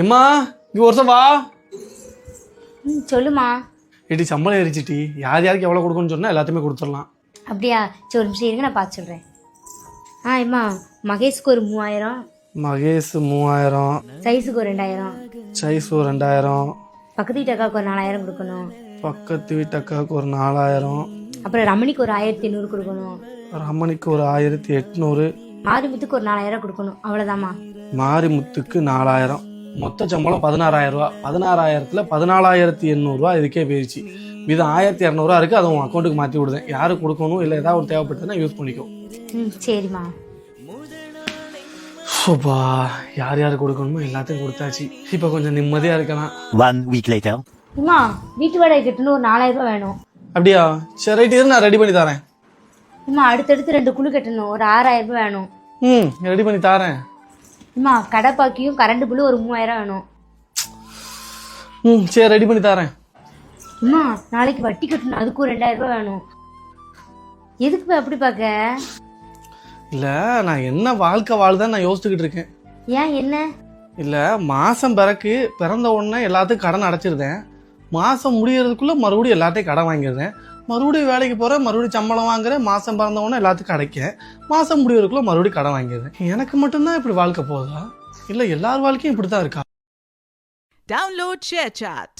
ஏம்மா இங்கே வருஷம் வா. சொல்லுமா. ஏடி சம்பளம் ஏறிச்சிட்டி, யார் யாருக்கு எவ்வளோ கொடுக்கணும்னு சொன்னால் எல்லாத்தையுமே கொடுத்துடலாம். அப்படியா? சரி ஒரு நிமிஷம் இருங்க, நான் பார்த்து சொல்கிறேன். அம்மா மகேஷ்க்கு ஒரு 3000. மகேஷ் 3000. சைஸுக்கு ஒரு 2000. சைஸ் ஒரு 2000. பக்கத்து வீட்டு அக்காவுக்கு ஒரு 4000 கொடுக்கணும். பக்கத்து வீட்டு அக்காவுக்கு ஒரு 4000. அப்புறம் ரமணிக்கு ஒரு 1500 கொடுக்கணும். ரமணிக்கு ஒரு 1800. மாரிமுத்துக்கு ஒரு 4000 கொடுக்கணும். அவ்வளோதாம்மா. மாரிமுத்துக்கு 4000. மொத்த சம்பளம் 16000 ரூபா. 16000த்துல 14800 ரூபா இதுக்கே போயிடுச்சு. இது 1200 ரூபா இருக்குது. அதை உன் அக்கௌண்ட்டுக்கு மாற்றி விடுதேன். யாருக்கு கொடுக்கணும் இல்லை ஏதாவது ஒரு தேவைப்பட்டதுன்னா யூஸ் பண்ணிக்கோ. சரிம்மா. சோப்பா, யார் யார் கொடுக்கணுமோ எல்லாத்தையும் கொடுத்தாச்சு. இப்போ கொஞ்சம் நிம்மதியாக இருக்கலாம். 1 week later. அம்மா வீட்டு வாடகை கட்டணும், ஒரு 4000 ரூபா வேணும். அப்படியா? சரி ரைட், இரு நான் ரெடி பண்ணி தரேன். அம்மா அடுத்தடுத்து 2 குழு கட்டணும், ஒரு 6000 ரூபாய் வேணும். ரெடி பண்ணி தரேன். அம்மா கடைப்பாக்கியும் கரண்ட் பில்லு ஒரு 3000 வேணும். சரி ரெடி பண்ணி தரேன். அம்மா நாளைக்கு வட்டி கட்டணும், அதுக்கு ஒரு 2000 ரூபாய் வேணும். எதுக்கு போய் அப்படி பார்க்க? இல்லை, நான் என்ன வாழ்க்கை வாழ்தான் நான் யோசிச்சுக்கிட்டு இருக்கேன். ஏன் என்ன? இல்லை, மாதம் பிறந்த உடனே எல்லாத்துக்கும் கடன் அடைச்சிருந்தேன். மாதம் முடியறதுக்குள்ளே மறுபடியும் எல்லாத்தையும் கடன் வாங்கிடுறேன். மறுபடியும் வேலைக்கு போகிறேன், மறுபடியும் சம்பளம் வாங்குறேன். மாதம் பிறந்த உடனே எல்லாத்துக்கும் அடைக்கேன். மாதம் முடியறதுக்குள்ளே மறுபடியும் கடன் வாங்கிடுறேன். எனக்கு மட்டும்தான் இப்படி வாழ்க்கை போகுதா, இல்லை எல்லார் வாழ்க்கையும் இப்படி தான் இருக்கா? Download ShareChat.